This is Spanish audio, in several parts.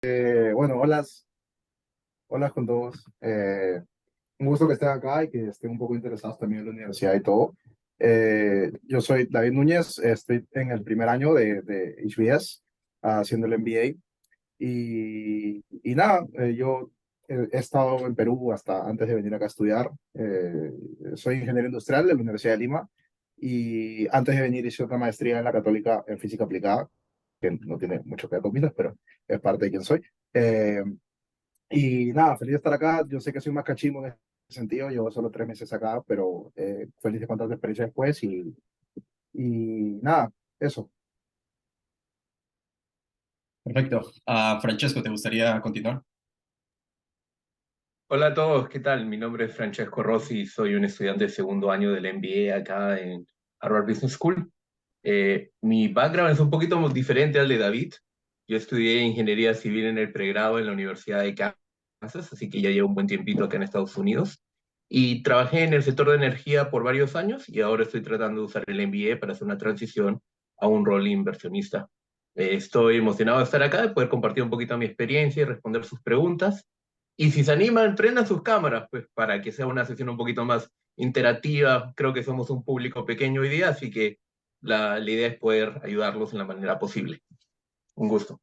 Bueno, hola con todos. Un gusto que estén acá y que estén un poco interesados también en la universidad y todo. Yo soy David Núñez, estoy en el primer año de HBS, haciendo el MBA. Y nada, yo he estado en Perú hasta antes de venir acá a estudiar. Soy ingeniero industrial de la Universidad de Lima y antes de venir hice otra maestría en la Católica en física aplicada, que no tiene mucho que ver conmigo, pero es parte de quién soy. Eh, y nada, feliz de estar acá. Yo sé que soy más cachimbo en ese sentido. Llevo solo 3 meses acá, pero feliz de contar tu experiencia después. Y nada, eso. Perfecto. Francesco, ¿te gustaría continuar? Hola a todos, ¿qué tal? Mi nombre es Francesco Rossi, soy un estudiante de segundo año del MBA acá en Harvard Business School. Mi background es un poquito diferente al de David. Yo estudié ingeniería civil en el pregrado en la Universidad de Kansas, así que ya llevo un buen tiempito acá en Estados Unidos. Y trabajé en el sector de energía por varios años y ahora estoy tratando de usar el MBA para hacer una transición a un rol inversionista. Estoy emocionado de estar acá, de poder compartir un poquito mi experiencia y responder sus preguntas. Y si se animan, prendan sus cámaras, pues para que sea una sesión un poquito más interactiva. Creo que somos un público pequeño hoy día, así que la idea es poder ayudarlos en la manera posible. Un gusto.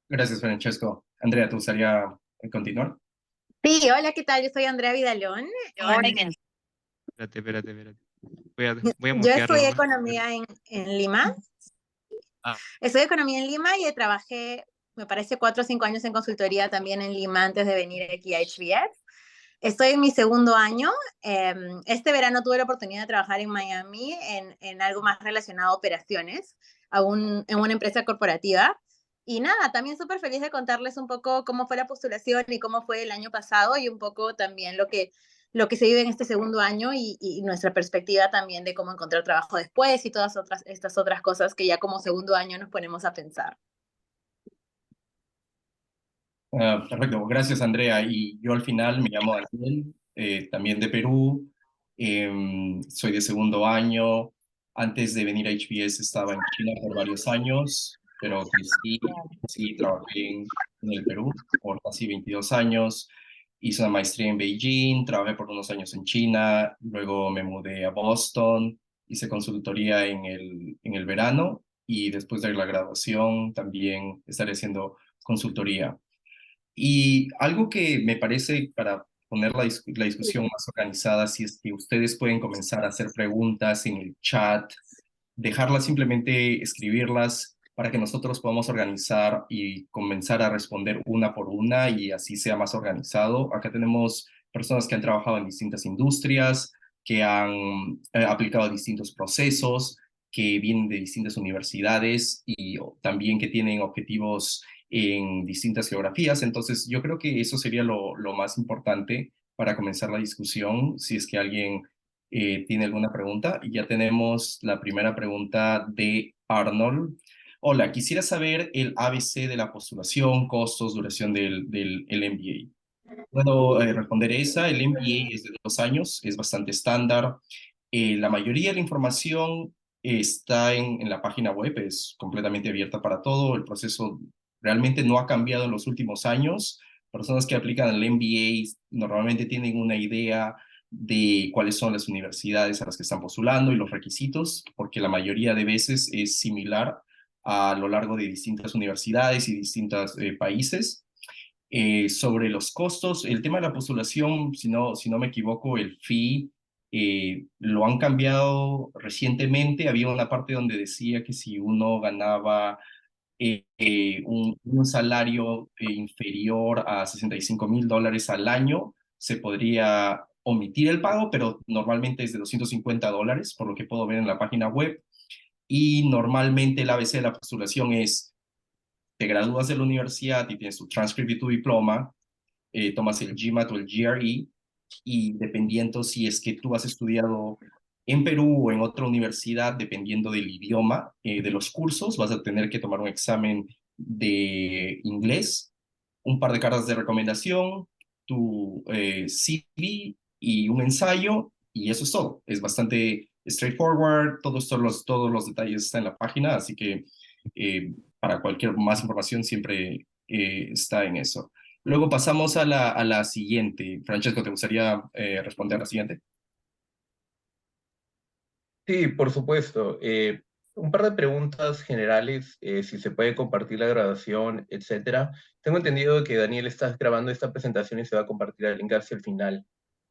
Gracias, Francesco. Andrea, ¿te gustaría continuar? Sí, hola, ¿qué tal? Yo soy Andrea Vidalón. Espérate. Voy a Yo mutearlo estudié nomás. economía en Lima. Ah, Estudié economía en Lima y trabajé, me parece, 4 o 5 años en consultoría también en Lima antes de venir aquí a HBS. Estoy en mi segundo año. Este verano tuve la oportunidad de trabajar en Miami en algo más relacionado a operaciones, en una empresa corporativa. Y nada, también súper feliz de contarles un poco cómo fue la postulación y cómo fue el año pasado y un poco también lo que se vive en este segundo año y nuestra perspectiva también de cómo encontrar trabajo después y todas estas otras cosas que ya como segundo año nos ponemos a pensar. Perfecto. Gracias, Andrea. Y yo al final me llamo Daniel, también de Perú. Soy de segundo año. Antes de venir a HBS estaba en China por varios años, pero sí, trabajé en el Perú por casi 22 años. Hice una maestría en Beijing, trabajé por unos años en China, luego me mudé a Boston, hice consultoría en el verano y después de la graduación también estaré haciendo consultoría. Y algo que me parece para poner la discusión más organizada, si es que ustedes pueden comenzar a hacer preguntas en el chat, dejarlas simplemente escribirlas para que nosotros podamos organizar y comenzar a responder una por una y así sea más organizado. Acá tenemos personas que han trabajado en distintas industrias, que han aplicado distintos procesos, que vienen de distintas universidades y también que tienen objetivos en distintas geografías. Entonces, yo creo que eso sería lo más importante para comenzar la discusión. Si es que alguien tiene alguna pregunta, y ya tenemos la primera pregunta de Arnold. Hola, quisiera saber el ABC de la postulación, costos, duración del el MBA. Puedo responder esa. El MBA es de 2 años, es bastante estándar. La mayoría de la información está en la página web, es completamente abierta para todo. El proceso realmente no ha cambiado en los últimos años. Personas que aplican el MBA normalmente tienen una idea de cuáles son las universidades a las que están postulando y los requisitos, porque la mayoría de veces es similar a lo largo de distintas universidades y distintos países. Sobre los costos, el tema de la postulación, si no me equivoco, el fee lo han cambiado recientemente. Había una parte donde decía que si uno ganaba un salario inferior a $65,000 al año, se podría omitir el pago, pero normalmente es de $250, por lo que puedo ver en la página web. Y normalmente el ABC de la postulación es: te gradúas de la universidad y tienes tu transcript y tu diploma, tomas el GMAT o el GRE, y dependiendo si es que tú has estudiado en Perú o en otra universidad, dependiendo del idioma de los cursos, vas a tener que tomar un examen de inglés, un par de cartas de recomendación, tu CV y un ensayo, y eso es todo. Es bastante straightforward, todos los detalles están en la página, así que para cualquier más información siempre está en eso. Luego pasamos a la siguiente. Francesco, ¿te gustaría responder a la siguiente? Sí, por supuesto. Un par de preguntas generales, si se puede compartir la grabación, etcétera. Tengo entendido que Daniel estás grabando esta presentación y se va a compartir el link hacia el final.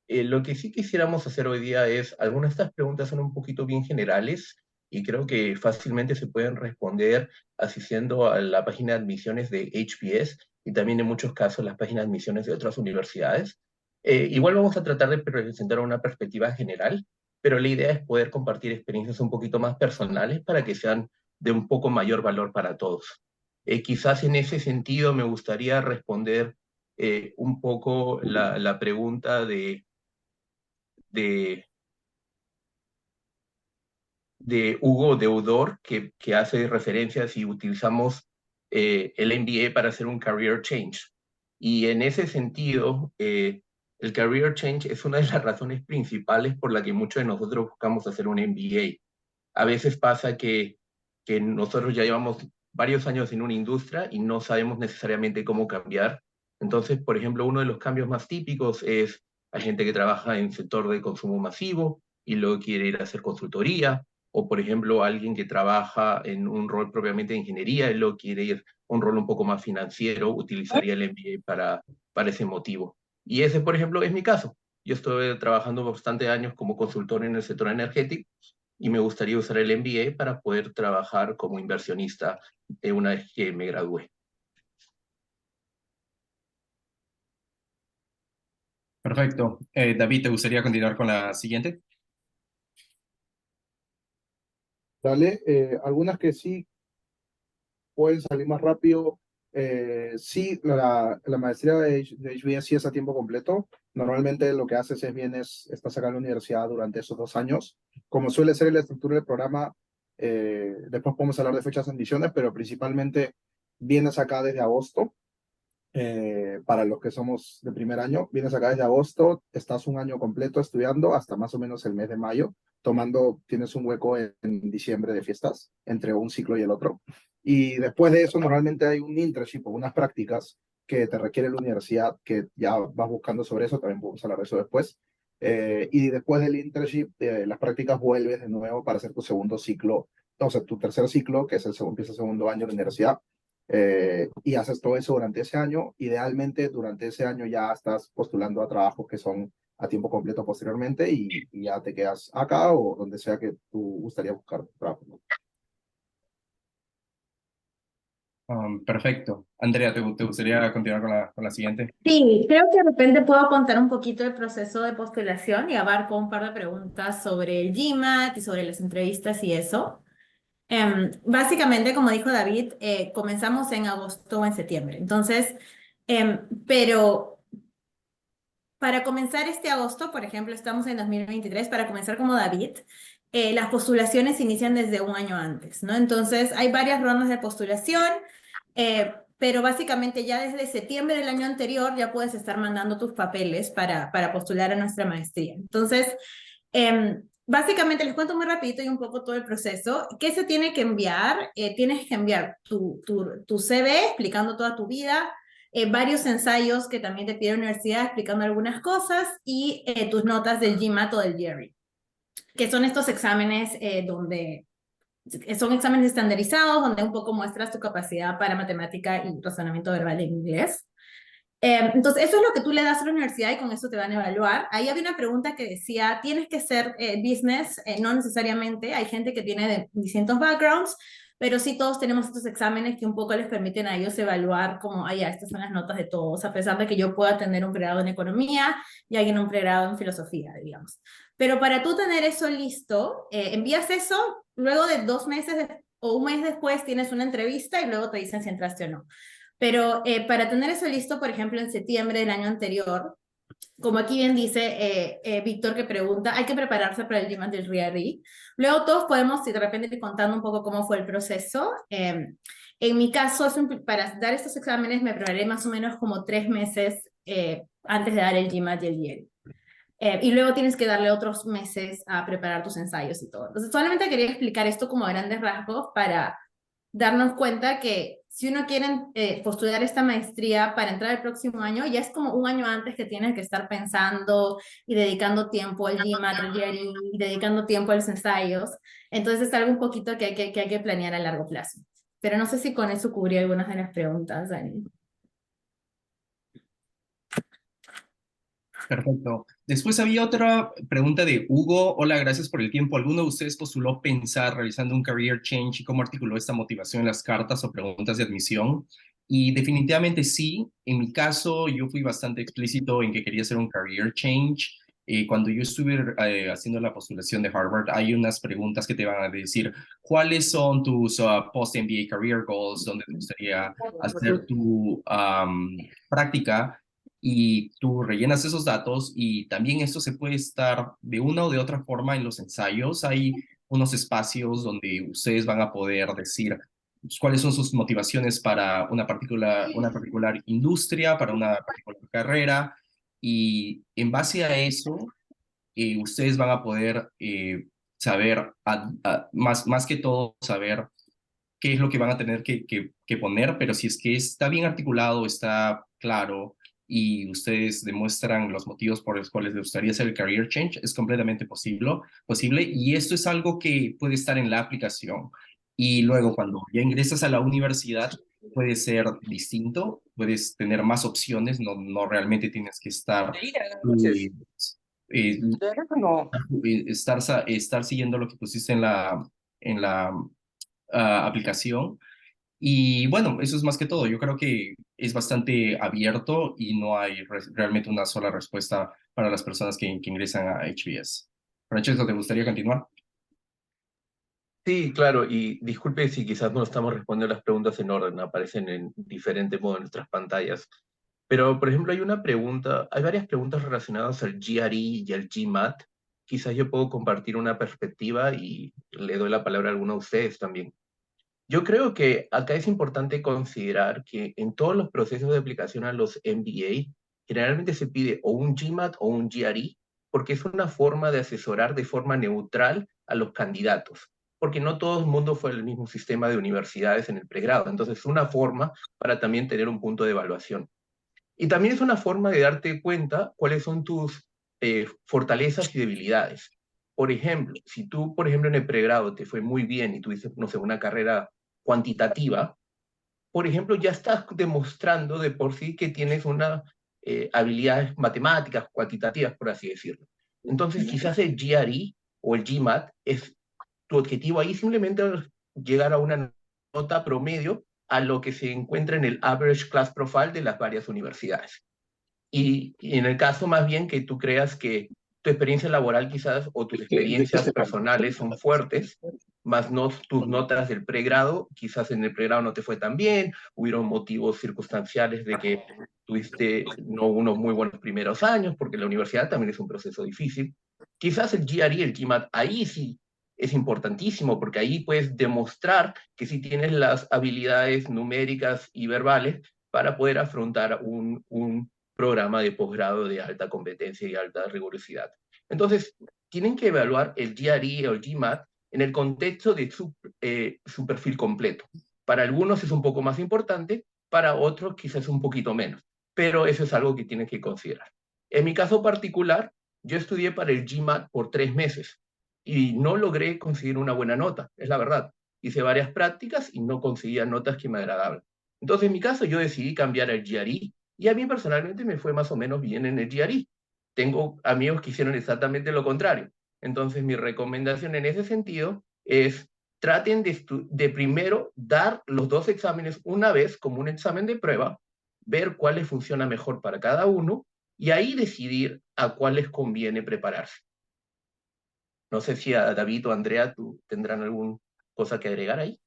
Lo que sí quisiéramos hacer hoy día es, algunas de estas preguntas son un poquito bien generales y creo que fácilmente se pueden responder asistiendo a la página de admisiones de HBS y también en muchos casos las páginas de admisiones de otras universidades. Igual vamos a tratar de presentar una perspectiva general, pero la idea es poder compartir experiencias un poquito más personales para que sean de un poco mayor valor para todos. Quizás en ese sentido me gustaría responder un poco la pregunta de, de Hugo Deudor, que hace referencia a si utilizamos el MBA para hacer un career change. Y en ese sentido, el career change es una de las razones principales por la que muchos de nosotros buscamos hacer un MBA. A veces pasa que nosotros ya llevamos varios años en una industria y no sabemos necesariamente cómo cambiar. Entonces, por ejemplo, uno de los cambios más típicos es hay gente que trabaja en sector de consumo masivo y luego quiere ir a hacer consultoría, o por ejemplo, alguien que trabaja en un rol propiamente de ingeniería y luego quiere ir a un rol un poco más financiero, utilizaría el MBA para ese motivo. Y ese, por ejemplo, es mi caso. Yo estuve trabajando bastante años como consultor en el sector energético y me gustaría usar el MBA para poder trabajar como inversionista una vez que me gradúe. Perfecto. David, ¿te gustaría continuar con la siguiente? Dale, algunas que sí pueden salir más rápido. Sí, la maestría de HBS sí es a tiempo completo. Normalmente lo que haces es estás acá en la universidad durante esos 2 años. Como suele ser la estructura del programa, después podemos hablar de fechas de admisiones, pero principalmente vienes acá desde agosto. Para los que somos de primer año, vienes acá desde agosto, estás un año completo estudiando hasta más o menos el mes de mayo, tienes un hueco en diciembre de fiestas entre un ciclo y el otro. Y después de eso, normalmente hay un internship o unas prácticas que te requiere la universidad, que ya vas buscando sobre eso, también podemos hablar de eso después. Y después del internship, las prácticas vuelves de nuevo para hacer tu segundo ciclo, o sea, tu tercer ciclo, que es empieza el segundo año de la universidad, y haces todo eso durante ese año. Idealmente, durante ese año ya estás postulando a trabajos que son a tiempo completo posteriormente y ya te quedas acá o donde sea que tú gustaría buscar trabajo, ¿no? Perfecto. Andrea, ¿te gustaría continuar con la siguiente? Sí, creo que de repente puedo contar un poquito el proceso de postulación y abarco un par de preguntas sobre el GMAT y sobre las entrevistas y eso. Básicamente, como dijo David, comenzamos en agosto o en septiembre. Entonces, pero para comenzar este agosto, por ejemplo, estamos en 2023, para comenzar como David, las postulaciones inician desde un año antes, ¿no? Entonces, hay varias rondas de postulación, pero básicamente ya desde septiembre del año anterior ya puedes estar mandando tus papeles para postular a nuestra maestría. Entonces, básicamente les cuento muy rapidito y un poco todo el proceso. ¿Qué se tiene que enviar? Tienes que enviar tu CV explicando toda tu vida, varios ensayos que también te pide la universidad explicando algunas cosas y tus notas del GMAT o del GRE, que son estos exámenes donde son exámenes estandarizados, donde un poco muestras tu capacidad para matemática y razonamiento verbal en inglés. Entonces, eso es lo que tú le das a la universidad y con eso te van a evaluar. Ahí había una pregunta que decía, ¿tienes que ser business? No necesariamente, hay gente que tiene de distintos backgrounds, pero sí todos tenemos estos exámenes que un poco les permiten a ellos evaluar como, ah, ya, estas son las notas de todos, a pesar de que yo pueda tener un pregrado en economía y alguien un pregrado en filosofía, digamos. Pero para tú tener eso listo, envías eso, luego de 2 meses o un mes después tienes una entrevista y luego te dicen si entraste o no. Pero para tener eso listo, por ejemplo, en septiembre del año anterior, como aquí bien dice Víctor que pregunta, hay que prepararse para el GMAT del RIARI. Luego todos podemos, si de repente ir contando un poco cómo fue el proceso. En mi caso, para dar estos exámenes me preparé más o menos como 3 meses antes de dar el GMAT y el IELTS. Y luego tienes que darle otros meses a preparar tus ensayos y todo. Entonces, solamente quería explicar esto como a grandes rasgos para darnos cuenta que si uno quiere postular esta maestría para entrar el próximo año, ya es como un año antes que tienes que estar pensando y dedicando tiempo al GMAT, al GRE, y dedicando tiempo a los ensayos. Entonces es algo un poquito que hay que planear a largo plazo. Pero no sé si con eso cubrí algunas de las preguntas, Dani. Perfecto. Después había otra pregunta de Hugo. Hola, gracias por el tiempo. ¿Alguno de ustedes postuló pensar realizando un career change y cómo articuló esta motivación en las cartas o preguntas de admisión? Y definitivamente sí. En mi caso, yo fui bastante explícito en que quería hacer un career change. Cuando yo estuve haciendo la postulación de Harvard, hay unas preguntas que te van a decir cuáles son tus post-MBA career goals, dónde te gustaría hacer tu práctica, y tú rellenas esos datos y también esto se puede estar de una o de otra forma en los ensayos. Hay unos espacios donde ustedes van a poder decir pues, cuáles son sus motivaciones para una particular industria, para una particular carrera, y en base a eso ustedes van a poder saber, más que todo, saber qué es lo que van a tener que poner, pero si es que está bien articulado, está claro y ustedes demuestran los motivos por los cuales les gustaría hacer el career change, es completamente posible y esto es algo que puede estar en la aplicación. Y luego cuando ya ingresas a la universidad puede ser distinto, puedes tener más opciones, no realmente tienes que estar eh, eh, estar siguiendo lo que pusiste en la aplicación. Y bueno, eso es más que todo. Yo creo que es bastante abierto y no hay realmente una sola respuesta para las personas que ingresan a HBS. Francesco, ¿te gustaría continuar? Sí, claro, y disculpe si quizás no estamos respondiendo las preguntas en orden, aparecen en diferente modo en nuestras pantallas. Pero, por ejemplo, hay varias preguntas relacionadas al GRE y al GMAT. Quizás yo puedo compartir una perspectiva y le doy la palabra a alguno de ustedes también. Yo creo que acá es importante considerar que en todos los procesos de aplicación a los MBA, generalmente se pide o un GMAT o un GRE, porque es una forma de asesorar de forma neutral a los candidatos, porque no todo el mundo fue el mismo sistema de universidades en el pregrado, entonces es una forma para también tener un punto de evaluación. Y también es una forma de darte cuenta cuáles son tus fortalezas y debilidades. Por ejemplo, si tú, por ejemplo, en el pregrado te fue muy bien y tú dices, no sé, una carrera cuantitativa, por ejemplo, ya estás demostrando de por sí que tienes unas habilidades matemáticas, cuantitativas, por así decirlo. Entonces, quizás el GRE o el GMAT es tu objetivo ahí simplemente llegar a una nota promedio a lo que se encuentra en el Average Class Profile de las varias universidades. Y en el caso más bien que tú creas que tu experiencia laboral quizás o tus experiencias personales son fuertes, más no tus notas del pregrado, quizás en el pregrado no te fue tan bien, hubieron motivos circunstanciales de que tuviste no unos muy buenos primeros años, porque la universidad también es un proceso difícil. Quizás el GRE y el GMAT, ahí sí es importantísimo, porque ahí puedes demostrar que sí tienes las habilidades numéricas y verbales para poder afrontar un programa de posgrado de alta competencia y alta rigurosidad. Entonces, tienen que evaluar el GRE o el GMAT en el contexto de su perfil completo. Para algunos es un poco más importante, para otros quizás un poquito menos, pero eso es algo que tienen que considerar. En mi caso particular, yo estudié para el GMAT por 3 meses y no logré conseguir una buena nota, es la verdad. Hice varias prácticas y no conseguía notas que me agradaban. Entonces, en mi caso, yo decidí cambiar al GRE y a mí personalmente me fue más o menos bien en el GRE. Tengo amigos que hicieron exactamente lo contrario. Entonces, mi recomendación en ese sentido es traten de primero dar los dos exámenes una vez como un examen de prueba, ver cuál les funciona mejor para cada uno y ahí decidir a cuál les conviene prepararse. No sé si a David o a Andrea tú tendrán alguna cosa que agregar ahí.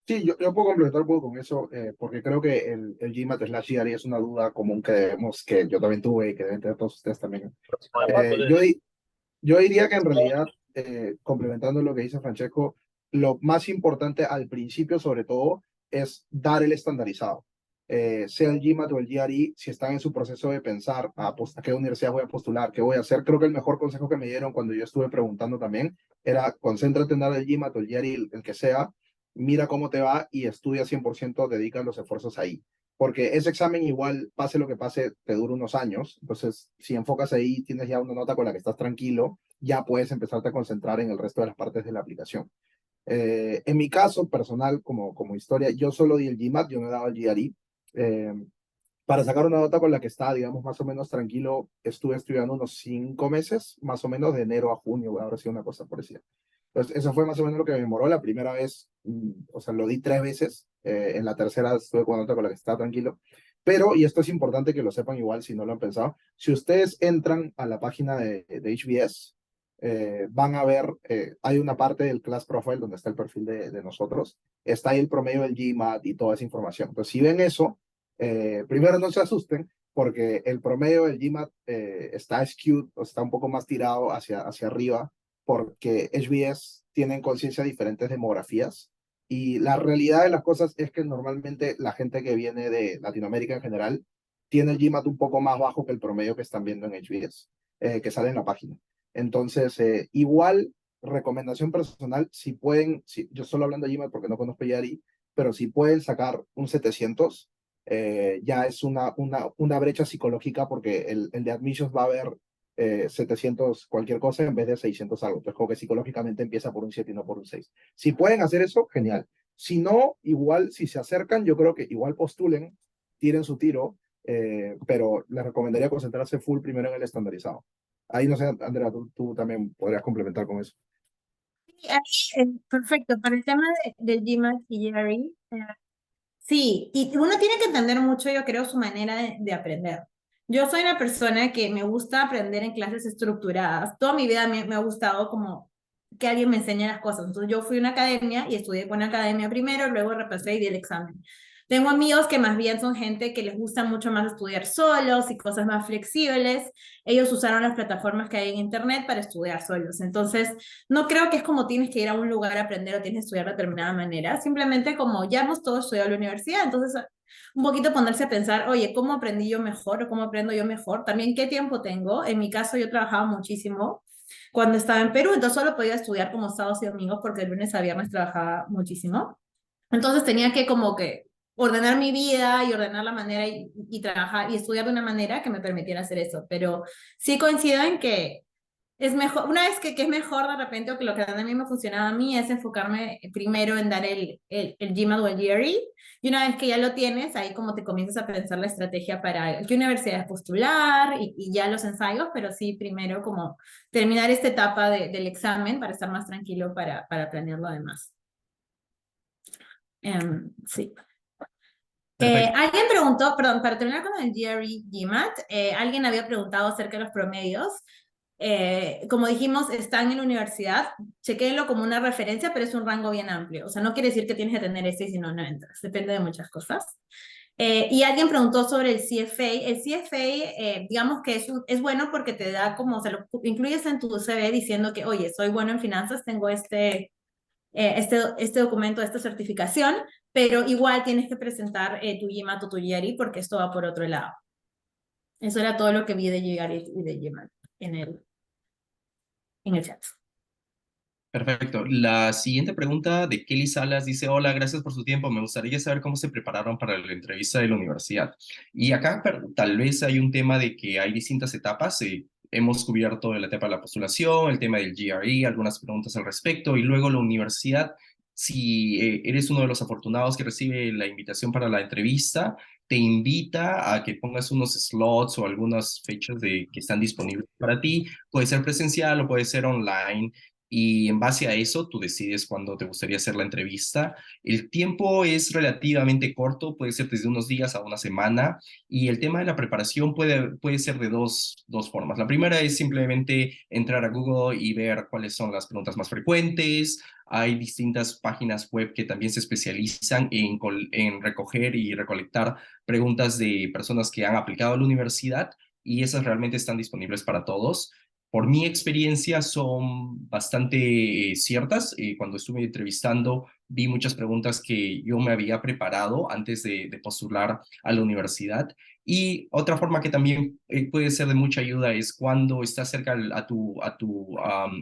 Sí, yo puedo complementar un poco con eso, porque creo que el GMAT slash GRE es una duda común que yo también tuve y que deben tener todos ustedes también. Yo diría que en realidad, complementando lo que dice Francesco, lo más importante al principio, sobre todo, es dar el estandarizado. sea el GMAT o el GRE, si están en su proceso de pensar a qué universidad voy a postular, qué voy a hacer, creo que el mejor consejo que me dieron cuando yo estuve preguntando también era concéntrate en dar el GMAT o el GRE, el que sea, mira cómo te va y estudia 100%, dedica los esfuerzos ahí. Porque ese examen igual, pase lo que pase, te dura unos años. Entonces, si enfocas ahí, tienes ya una nota con la que estás tranquilo, ya puedes empezarte a concentrar en el resto de las partes de la aplicación. En mi caso personal, como historia, yo solo di el GMAT, yo no he dado el GRE. Para sacar una nota con la que estaba, digamos, más o menos tranquilo, estuve estudiando unos 5 meses, más o menos de enero a junio, habrá sido una cosa parecida. Entonces, eso fue más o menos lo que me demoró. La primera vez, o sea, lo di 3 veces, en la tercera estuve con una nota con la que estaba tranquilo. Pero, y esto es importante que lo sepan igual si no lo han pensado, si ustedes entran a la página de HBS, van a ver, hay una parte del Class Profile donde está el perfil de nosotros, está ahí el promedio del GMAT y toda esa información. Entonces, si ven eso, primero no se asusten, porque el promedio del GMAT está skewed, o está un poco más tirado hacia arriba, porque HBS tienen conciencia de diferentes demografías. Y la realidad de las cosas es que normalmente la gente que viene de Latinoamérica en general tiene el GMAT un poco más bajo que el promedio que están viendo en HBS, que sale en la página. Entonces, igual, recomendación personal, si pueden, yo solo hablando de GMAT porque no conozco Yari, pero si pueden sacar un 700, ya es una brecha psicológica porque el de admissions va a haber 700 cualquier cosa en vez de 600 algo. Entonces, como que psicológicamente empieza por un 7 y no por un 6. Si pueden hacer eso, genial. Si no, igual, si se acercan, yo creo que igual postulen, tiren su tiro, pero les recomendaría concentrarse full primero en el estandarizado. Ahí no sé, Andrea, tú también podrías complementar con eso. Perfecto, para el tema del GMAT y GRE, sí, y uno tiene que entender mucho, yo creo, su manera de aprender. Yo soy una persona que me gusta aprender en clases estructuradas. Toda mi vida me ha gustado como que alguien me enseñe las cosas. Entonces yo fui a una academia y estudié con una academia primero, luego repasé y di el examen. Tengo amigos que más bien son gente que les gusta mucho más estudiar solos y cosas más flexibles. Ellos usaron las plataformas que hay en internet para estudiar solos. Entonces, no creo que es como tienes que ir a un lugar a aprender o tienes que estudiar de determinada manera. Simplemente como ya hemos todos estudiado en la universidad, entonces un poquito ponerse a pensar, oye, ¿cómo aprendí yo mejor o cómo aprendo yo mejor? También, ¿qué tiempo tengo? En mi caso, yo trabajaba muchísimo cuando estaba en Perú, entonces solo podía estudiar como sábados y domingos porque de lunes a viernes trabajaba muchísimo. Entonces tenía que como que ordenar mi vida y ordenar la manera y trabajar y estudiar de una manera que me permitiera hacer eso. Pero sí coincido en que es mejor, una vez que es mejor de repente, o que lo que a mí me funcionaba a mí es enfocarme primero en dar el GMAT o el GRE, y una vez que ya lo tienes, ahí como te comienzas a pensar la estrategia para qué universidades postular y ya los ensayos, pero sí primero como terminar esta etapa del examen para estar más tranquilo para planear lo demás. Sí. Alguien preguntó, perdón, para terminar con el GRE GMAT, alguien había preguntado acerca de los promedios. Como dijimos, están en la universidad, chequéenlo como una referencia, pero es un rango bien amplio. O sea, no quiere decir que tienes que tener este si no, no entras. Depende de muchas cosas. Y alguien preguntó sobre el CFA. El CFA, digamos que es bueno porque te da como, o sea, lo incluyes en tu CV diciendo que, oye, soy bueno en finanzas, tengo este documento, esta certificación, pero igual tienes que presentar tu GMAT o tu GRE porque esto va por otro lado. Eso era todo lo que vi de GRE y de GMAT en el chat. Perfecto. La siguiente pregunta de Kelly Salas dice, hola, gracias por su tiempo. Me gustaría saber cómo se prepararon para la entrevista de la universidad. Y acá tal vez hay un tema de que hay distintas etapas. Hemos cubierto la etapa de la postulación, el tema del GRE, algunas preguntas al respecto, y luego la universidad. Si eres uno de los afortunados que recibe la invitación para la entrevista, te invita a que pongas unos slots o algunas fechas que están disponibles para ti. Puede ser presencial o puede ser online. Y en base a eso, tú decides cuándo te gustaría hacer la entrevista. El tiempo es relativamente corto, puede ser desde unos días a una semana, y el tema de la preparación puede ser de dos formas. La primera es simplemente entrar a Google y ver cuáles son las preguntas más frecuentes. Hay distintas páginas web que también se especializan en recoger y recolectar preguntas de personas que han aplicado a la universidad, y esas realmente están disponibles para todos. Por mi experiencia son bastante ciertas. Cuando estuve entrevistando, vi muchas preguntas que yo me había preparado antes de postular a la universidad. Y otra forma que también puede ser de mucha ayuda es cuando estás cerca a tu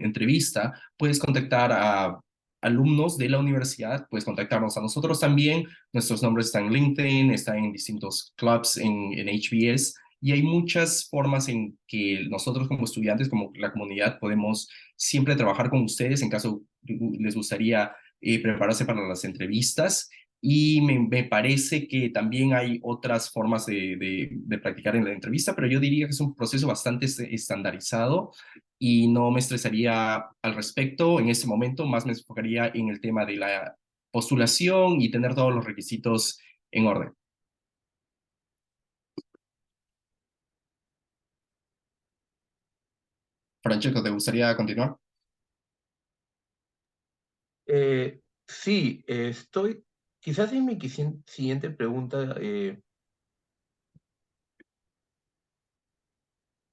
entrevista, puedes contactar a alumnos de la universidad, puedes contactarnos a nosotros también. Nuestros nombres están en LinkedIn, están en distintos clubs en HBS. Y hay muchas formas en que nosotros como estudiantes, como la comunidad, podemos siempre trabajar con ustedes en caso les gustaría prepararse para las entrevistas. Y me parece que también hay otras formas de practicar en la entrevista, pero yo diría que es un proceso bastante estandarizado y no me estresaría al respecto en este momento, más me enfocaría en el tema de la postulación y tener todos los requisitos en orden. Francesco, ¿te gustaría continuar? Sí, quizás en mi siguiente pregunta,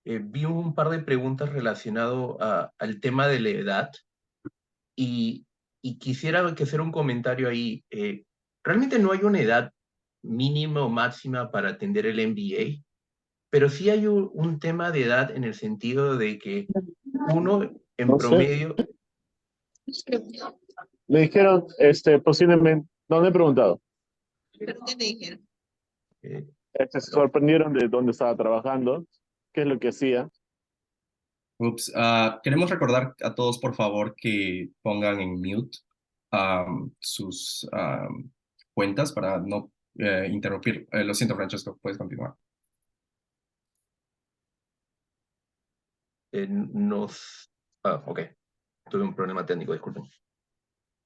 vi un par de preguntas relacionado al tema de la edad y, y quisiera que hacer un comentario ahí. Realmente no hay una edad mínima o máxima para atender el MBA, pero sí hay un tema de edad en el sentido de que uno en No sé. promedio, Me dijeron, posiblemente, no le he preguntado. ¿Pero qué te dijeron? eh, Se sorprendieron de dónde estaba trabajando, qué es lo que hacía. Ups, queremos recordar a todos, por favor, que pongan en mute sus cuentas para no interrumpir. Lo siento, Francesco, puedes continuar. Ok, tuve un problema técnico, disculpen.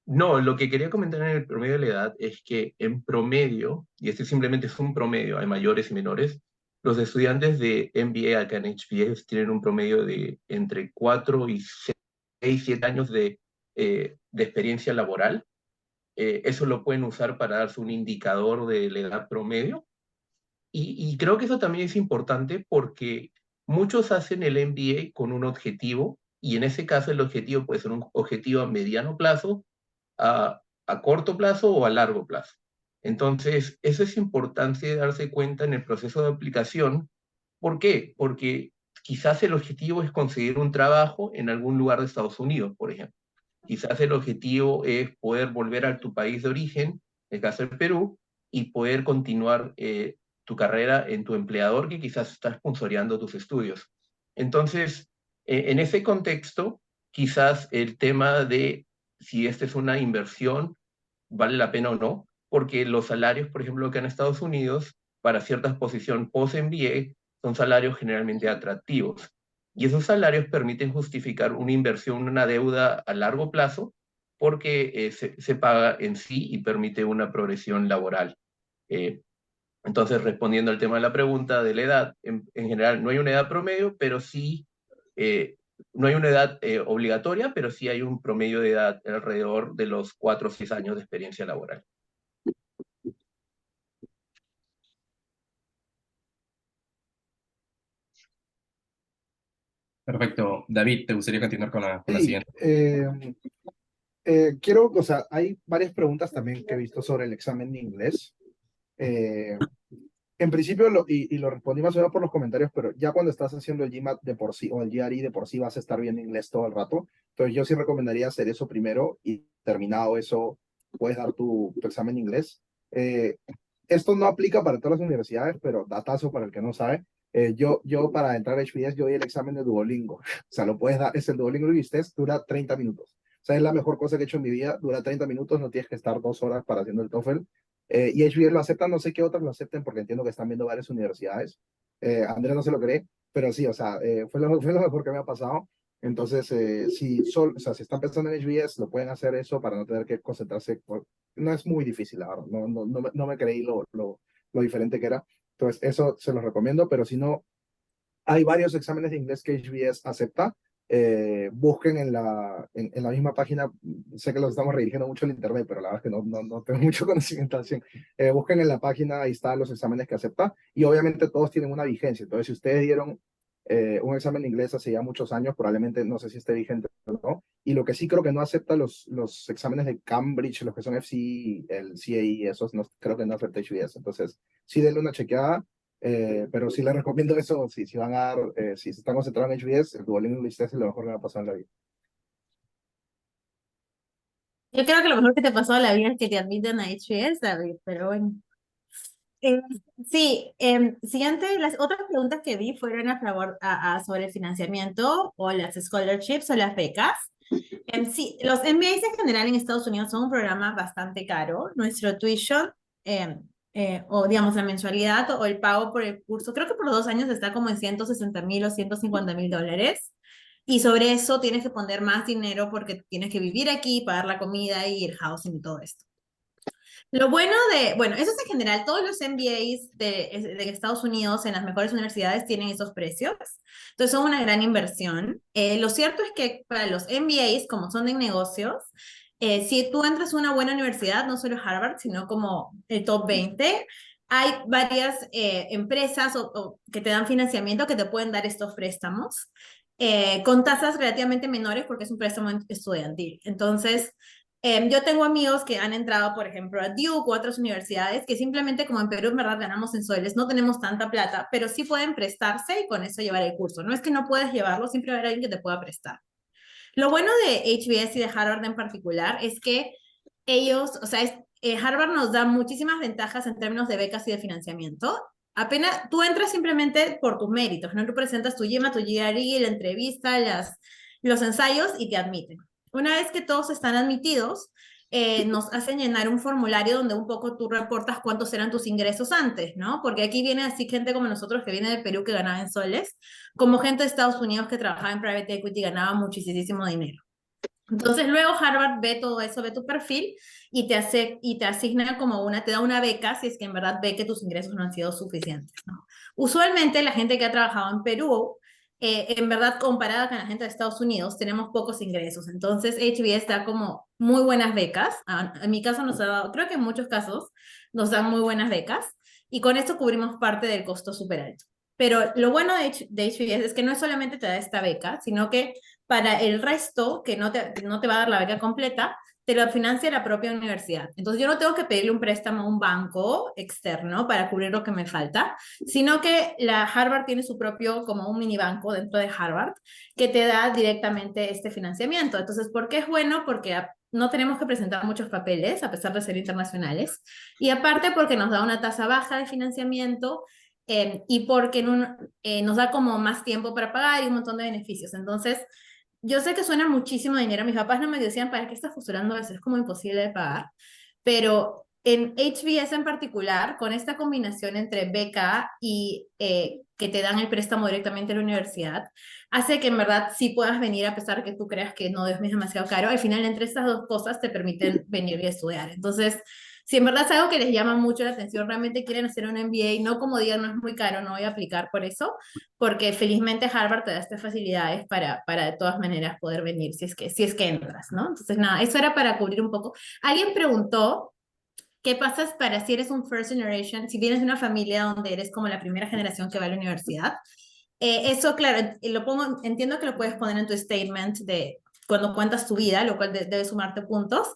No, lo que quería comentar en el promedio de la edad es que en promedio, y este simplemente es un promedio, hay mayores y menores, los estudiantes de MBA acá en HBS tienen un promedio de entre 4 y 6, 7 años de experiencia laboral. Eso lo pueden usar para darse un indicador de la edad promedio. Y creo que eso también es importante porque muchos hacen el MBA con un objetivo, y en ese caso el objetivo puede ser un objetivo a mediano plazo, a corto plazo o a largo plazo. Entonces, eso es importante darse cuenta en el proceso de aplicación. ¿Por qué? Porque quizás el objetivo es conseguir un trabajo en algún lugar de Estados Unidos, por ejemplo. Quizás el objetivo es poder volver a tu país de origen, en el caso del Perú, y poder continuar tu carrera en tu empleador que quizás está sponsoreando tus estudios. Entonces, en ese contexto, quizás el tema de si esta es una inversión, vale la pena o no, porque los salarios, por ejemplo, que en Estados Unidos, para ciertas posiciones post-MBA, son salarios generalmente atractivos. Y esos salarios permiten justificar una inversión, una deuda a largo plazo, porque se paga en sí y permite una progresión laboral. Entonces, respondiendo al tema de la pregunta de la edad, en general no hay una edad promedio, pero sí, no hay una edad obligatoria, pero sí hay un promedio de edad alrededor de los 4 o 6 años de experiencia laboral. Perfecto. David, ¿te gustaría continuar con la Sí, siguiente? quiero, o sea, hay varias preguntas también que he visto sobre el examen de inglés. En principio, y lo respondí más o menos por los comentarios, pero ya cuando estás haciendo el GMAT de por sí o el GRE de por sí vas a estar viendo inglés todo el rato. Entonces yo sí recomendaría hacer eso primero y terminado eso, puedes dar tu examen de inglés. Esto no aplica para todas las universidades, pero datazo para el que no sabe. Yo para entrar a HBS, yo di el examen de Duolingo. O sea, lo puedes dar, es el Duolingo English Test, dura 30 minutos. O sea, es la mejor cosa que he hecho en mi vida, dura 30 minutos, no tienes que estar 2 horas para haciendo el TOEFL. Y HBS lo aceptan, no sé qué otras lo acepten porque entiendo que están viendo varias universidades. Andrés no se lo cree, pero sí, o sea, fue lo mejor que me ha pasado. Entonces, o sea, si están pensando en HBS, lo pueden hacer eso para no tener que concentrarse. No es muy difícil, la verdad. No me creí lo diferente que era. Entonces, eso se los recomiendo, pero si no, hay varios exámenes de inglés que HBS acepta. Busquen en la misma página, sé que los estamos redirigiendo mucho al internet, pero la verdad es que no tengo mucho conocimiento al 100. Busquen en la página, ahí están los exámenes que acepta, y obviamente todos tienen una vigencia. Entonces, si ustedes dieron un examen de inglés hace ya muchos años, probablemente no sé si esté vigente o no. Y lo que sí creo que no acepta los exámenes de Cambridge, los que son FCE, el CAE, esos no, creo que no acepta HBS. Entonces, sí denle una chequeada, pero sí les recomiendo eso. Si van a dar, si se están concentrados en HBS, el Duolingo English Test es lo mejor que va a pasar en la vida. Yo creo que lo mejor que te pasó en la vida es que te admiten a HBS, David, pero bueno. Eh, sí, siguiente, las otras preguntas que vi fueron a favor sobre el financiamiento o las scholarships o las becas. Sí, los MBAs en general en Estados Unidos son un programa bastante caro. Nuestro tuition, o digamos la mensualidad o el pago por el curso, creo que por 2 años está como en 160,000 o $150,000. Y sobre eso tienes que poner más dinero porque tienes que vivir aquí, pagar la comida y el housing y todo esto. Lo bueno bueno, eso es en general, todos los MBAs de Estados Unidos en las mejores universidades tienen esos precios, entonces son una gran inversión. Lo cierto es que para los MBAs, como son de negocios, si tú entras a una buena universidad, no solo Harvard, sino como el top 20, hay varias empresas que te dan financiamiento que te pueden dar estos préstamos con tasas relativamente menores porque es un préstamo estudiantil. Entonces, yo tengo amigos que han entrado, por ejemplo, a Duke u otras universidades que simplemente como en Perú en verdad ganamos en soles, no tenemos tanta plata, pero sí pueden prestarse y con eso llevar el curso. No es que no puedes llevarlo, siempre va a haber alguien que te pueda prestar. Lo bueno de HBS y de Harvard en particular es que ellos, o sea, Harvard nos da muchísimas ventajas en términos de becas y de financiamiento. Apenas tú entras simplemente por tus méritos, ¿no? Tú presentas tu GMAT, tu GRE, la entrevista, los ensayos y te admiten. Una vez que todos están admitidos, nos hacen llenar un formulario donde un poco tú reportas cuántos eran tus ingresos antes, ¿no? Porque aquí viene así gente como nosotros que viene del Perú que ganaba en soles, como gente de Estados Unidos que trabajaba en private equity y ganaba muchísimo dinero. Entonces luego Harvard ve todo eso, ve tu perfil y te asigna como te da una beca si es que en verdad ve que tus ingresos no han sido suficientes, ¿no? Usualmente la gente que ha trabajado en Perú, en verdad comparada con la gente de Estados Unidos, tenemos pocos ingresos. Entonces HBS da como muy buenas becas. En mi caso nos ha dado, creo que en muchos casos nos dan muy buenas becas y con esto cubrimos parte del costo súper alto. Pero lo bueno de HBS es que no solamente te da esta beca, sino que para el resto, que no te va a dar la beca completa, te lo financia la propia universidad. Entonces yo no tengo que pedirle un préstamo a un banco externo para cubrir lo que me falta, sino que la Harvard tiene su propio, como un mini banco dentro de Harvard, que te da directamente este financiamiento. Entonces, ¿por qué es bueno? Porque no tenemos que presentar muchos papeles, a pesar de ser internacionales, y aparte porque nos da una tasa baja de financiamiento, y porque nos da como más tiempo para pagar y un montón de beneficios. Entonces, yo sé que suena muchísimo dinero. Mis papás no me decían, ¿para qué estás postulando eso? Es como imposible de pagar. Pero en HBS en particular, con esta combinación entre beca y que te dan el préstamo directamente a la universidad, hace que en verdad sí puedas venir a pesar que tú creas que no es demasiado caro. Al final, entre estas dos cosas te permiten venir y estudiar. Entonces, si en verdad es algo que les llama mucho la atención, realmente quieren hacer un MBA, no como digan, no es muy caro, no voy a aplicar por eso, porque felizmente Harvard te da estas facilidades para de todas maneras poder venir si es que entras, ¿no? Entonces, nada, eso era para cubrir un poco. Alguien preguntó, ¿qué pasa para si eres un first generation, si vienes de una familia donde eres como la primera generación que va a la universidad? Eso, claro, entiendo que lo puedes poner en tu statement de cuando cuentas tu vida, lo cual debe sumarte puntos.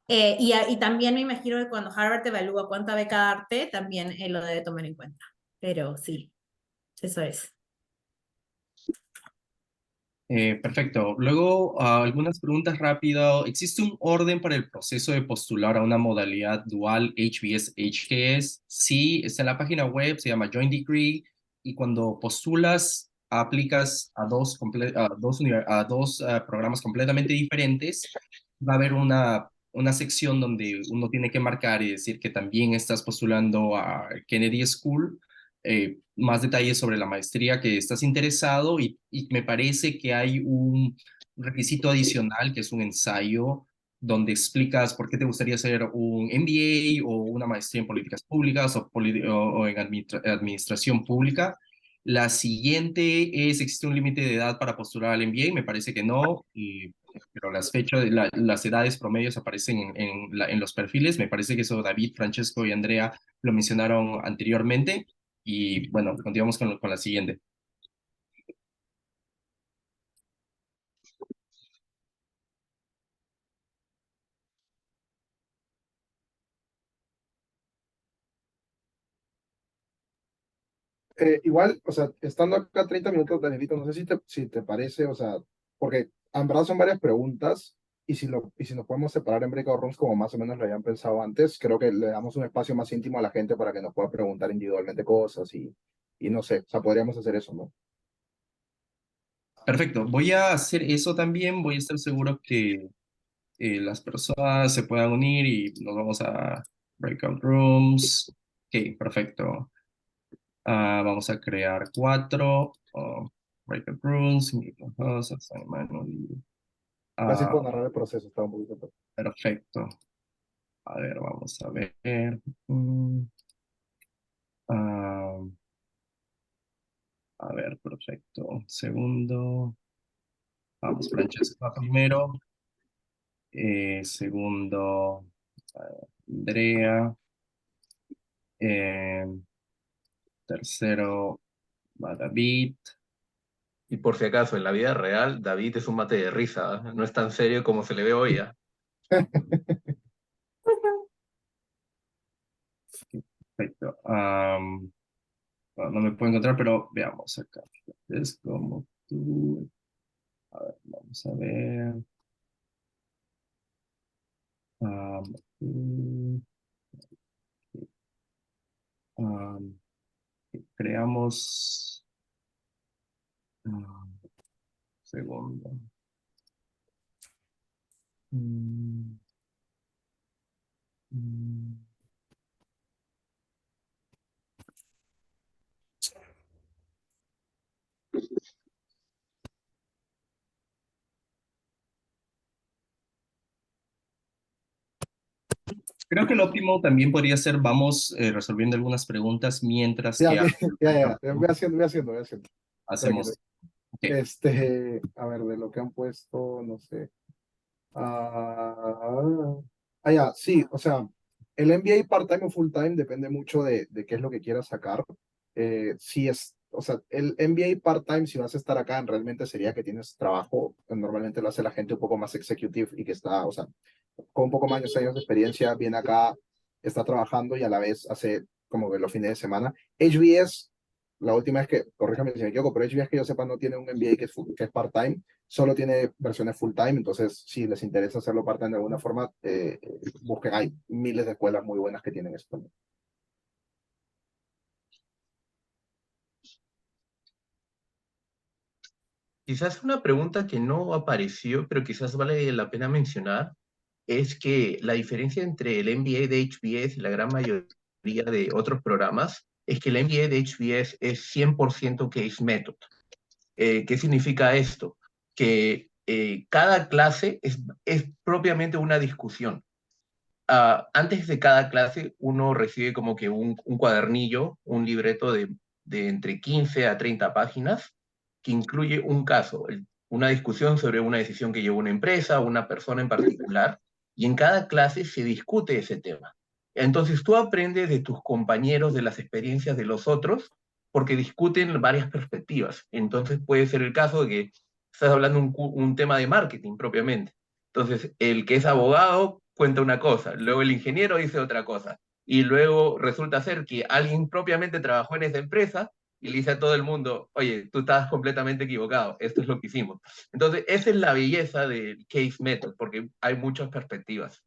Y también me imagino que cuando Harvard te evalúa cuánta beca darte, también lo debe tomar en cuenta. Pero sí, eso es. Perfecto. Luego, algunas preguntas rápidas. ¿Existe un orden para el proceso de postular a una modalidad dual HBS-HKS? Sí, está en la página web, se llama Joint Degree, y cuando postulas, aplicas a dos programas completamente diferentes. Va a haber una sección donde uno tiene que marcar y decir que también estás postulando a Kennedy School, más detalles sobre la maestría que estás interesado, y me parece que hay un requisito adicional que es un ensayo donde explicas por qué te gustaría hacer un MBA o una maestría en políticas públicas o en administración pública. La siguiente es, ¿existe un límite de edad para postular al MBA? Me parece que no, pero las fechas, las edades promedios aparecen en los perfiles. Me parece que eso David, Francesco y Andrea lo mencionaron anteriormente. Y bueno, continuamos con la siguiente. Igual, o sea, estando acá 30 minutos, Danielito, no sé si te parece, o sea, porque en verdad son varias preguntas y si nos podemos separar en breakout rooms como más o menos lo habían pensado antes, creo que le damos un espacio más íntimo a la gente para que nos pueda preguntar individualmente cosas y no sé, o sea, podríamos hacer eso, ¿no? Perfecto, voy a hacer eso también, voy a estar seguro que las personas se puedan unir y nos vamos a breakout rooms. Ok, perfecto. Vamos a crear 4 breakout rooms. Gracias Ah, por narrar el proceso, estaba un poquito. perfecto. A ver, vamos a ver. Mm, ah, a ver, perfecto. Segundo. Vamos, Francesca primero. Segundo, Andrea. Eh, tercero, va David. Y por si acaso, en la vida real, David es un mate de risa, ¿eh? No es tan serio como se le ve hoy, ¿ah? Perfecto. No me puedo encontrar, pero veamos acá. Es como tú. A ver, vamos a ver. Tú, am, creamos. Segundo. Mm, mm. Creo que lo óptimo también podría ser, vamos resolviendo algunas preguntas mientras Ya, que ya, voy haciendo. Tranquilo. hacemos. Ok. A ver, de lo que han puesto, no sé. Ya, sí, o sea, el MBA part-time o full-time depende mucho de qué es lo que quieras sacar. Si es, o sea, el MBA part-time, si vas a estar acá, realmente sería que tienes trabajo. Normalmente lo hace la gente un poco más executive y que está, o sea, con un poco más de años de experiencia, viene acá, está trabajando y a la vez hace como que los fines de semana. HBS, la última vez que, corríjame si me equivoco, pero HBS que yo sepa no tiene un MBA que es part-time, solo tiene versiones full-time, entonces si les interesa hacerlo part-time de alguna forma, busquen, hay miles de escuelas muy buenas que tienen esto. Quizás una pregunta que no apareció, pero quizás vale la pena mencionar, es que la diferencia entre el MBA de HBS y la gran mayoría de otros programas es que el MBA de HBS es 100% case method. ¿Qué significa esto? Que cada clase es propiamente una discusión. Antes de cada clase uno recibe como que un cuadernillo, un libreto de entre 15 a 30 páginas que incluye un caso, una discusión sobre una decisión que llevó una empresa o una persona en particular, y en cada clase se discute ese tema. Entonces tú aprendes de tus compañeros, de las experiencias de los otros, porque discuten varias perspectivas. Entonces puede ser el caso de que estás hablando un tema de marketing propiamente. Entonces, el que es abogado cuenta una cosa, luego el ingeniero dice otra cosa, y luego resulta ser que alguien propiamente trabajó en esa empresa y le dice a todo el mundo, oye, tú estás completamente equivocado, esto es lo que hicimos. Entonces, esa es la belleza del case method, porque hay muchas perspectivas.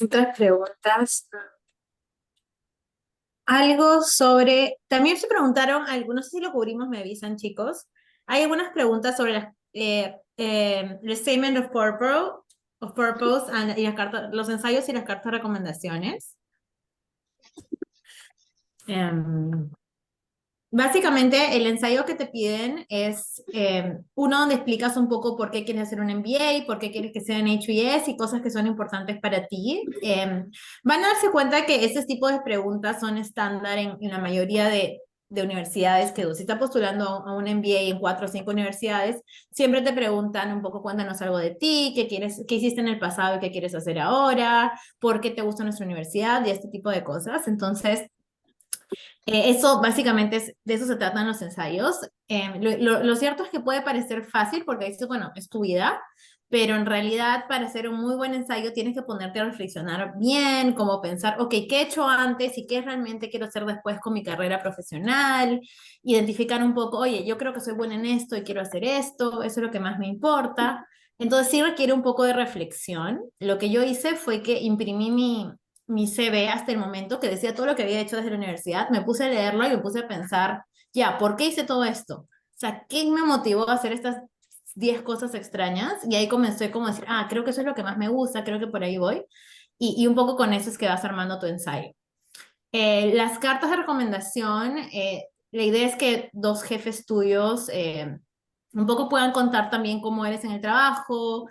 Otras preguntas. Algo sobre, también se preguntaron, algunos, no sé si lo cubrimos, me avisan chicos, hay algunas preguntas sobre el statement of purpose y las cartas, los ensayos y las cartas de recomendaciones. Básicamente, el ensayo que te piden es uno donde explicas un poco por qué quieres hacer un MBA, por qué quieres que sea en HBS y cosas que son importantes para ti. Van a darse cuenta que ese tipo de preguntas son estándar en la mayoría de universidades que si estás postulando a un MBA en 4 o 5 universidades, siempre te preguntan un poco, cuéntanos algo de ti, qué hiciste en el pasado y qué quieres hacer ahora, por qué te gusta nuestra universidad y este tipo de cosas. Entonces, eso básicamente de eso se tratan los ensayos. Lo cierto es que puede parecer fácil porque dices, bueno, es tu vida, pero en realidad para hacer un muy buen ensayo tienes que ponerte a reflexionar bien, como pensar, ok, ¿qué he hecho antes y qué realmente quiero hacer después con mi carrera profesional? Identificar un poco, oye, yo creo que soy buena en esto y quiero hacer esto, eso es lo que más me importa. Entonces sí requiere un poco de reflexión. Lo que yo hice fue que imprimí mi CV hasta el momento que decía todo lo que había hecho desde la universidad, me puse a leerlo y me puse a pensar, ya, ¿por qué hice todo esto? O sea, ¿qué me motivó a hacer estas 10 cosas extrañas? Y ahí comencé como a decir, ah, creo que eso es lo que más me gusta, creo que por ahí voy. Y un poco con eso es que vas armando tu ensayo. Las cartas de recomendación, la idea es que dos jefes tuyos un poco puedan contar también cómo eres en el trabajo,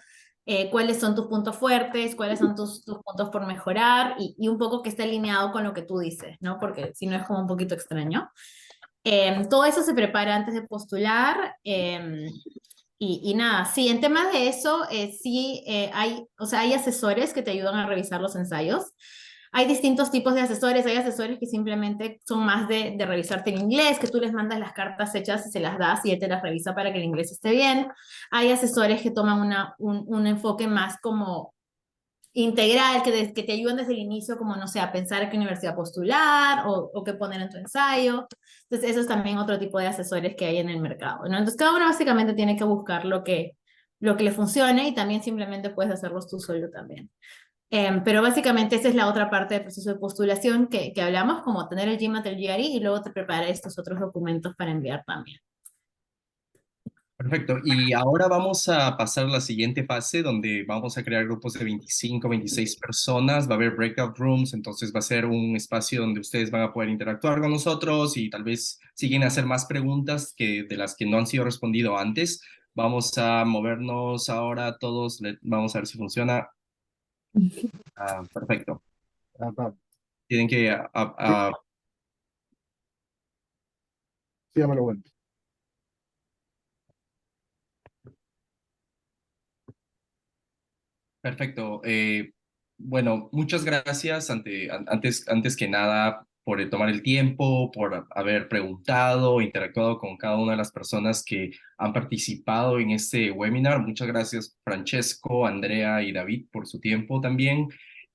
cuáles son tus puntos fuertes, cuáles son tus puntos por mejorar y un poco que esté alineado con lo que tú dices, ¿no? Porque si no es como un poquito extraño. Todo eso se prepara antes de postular. Y nada, sí, en temas de eso, sí hay, o sea, hay asesores que te ayudan a revisar los ensayos. Hay distintos tipos de asesores, hay asesores que simplemente son más de revisarte en inglés, que tú les mandas las cartas hechas y se las das y él te las revisa para que el inglés esté bien. Hay asesores que toman un enfoque más como integral, que te ayudan desde el inicio, como, no sé, a pensar a qué universidad postular o qué poner en tu ensayo. Entonces, eso es también otro tipo de asesores que hay en el mercado, ¿no? Entonces, cada uno básicamente tiene que buscar lo que le funcione y también simplemente puedes hacerlos tú solo también. Pero básicamente esa es la otra parte del proceso de postulación que hablamos, como tener el GMAT, el GRE y luego te preparar estos otros documentos para enviar también. Perfecto. Y ahora vamos a pasar a la siguiente fase donde vamos a crear grupos de 25, 26 personas. Va a haber breakout rooms, entonces va a ser un espacio donde ustedes van a poder interactuar con nosotros y tal vez si quieren hacer más preguntas de las que no han sido respondido antes. Vamos a movernos ahora todos. Vamos a ver si funciona. Perfecto. Ajá. Tienen que... Sí, dámelo bueno. Perfecto. Bueno, muchas gracias antes que nada por tomar el tiempo, por haber preguntado, interactuado con cada una de las personas que han participado en este webinar. Muchas gracias, Francesco, Andrea y David, por su tiempo también.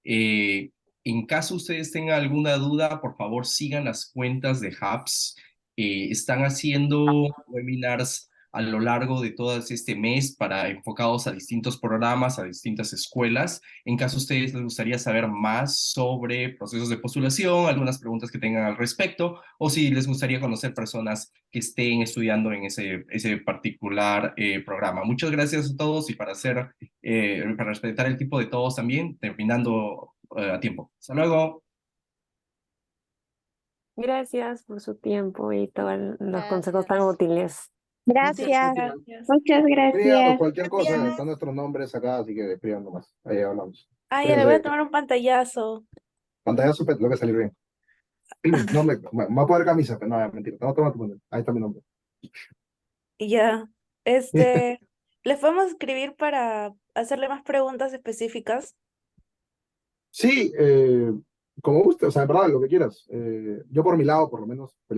En caso ustedes tengan alguna duda, por favor sigan las cuentas de Hubs. Están haciendo webinars a lo largo de todo este mes enfocados a distintos programas, a distintas escuelas. En caso a ustedes les gustaría saber más sobre procesos de postulación, algunas preguntas que tengan al respecto, o si les gustaría conocer personas que estén estudiando en ese particular programa. Muchas gracias a todos y para respetar el tiempo de todos también, terminando a tiempo. Hasta luego. Gracias por su tiempo y todos los consejos tan útiles. Gracias. Gracias. Muchas Escríbanos gracias. cualquier cosa, están nuestros nombres acá, así que escriban nomás. Ahí hablamos. Ay, ya le voy a Cuídense. tomar un pantallazo. Pantalla súper, lo que salir bien. No me voy a poner camisa, pero no, mentira. Toma tu nombre. Ahí está mi nombre. Y ya. ¿Les podemos escribir para hacerle más preguntas específicas? Sí, como guste, o sea, en verdad, lo que quieras. Yo por mi lado, por lo menos, feliz.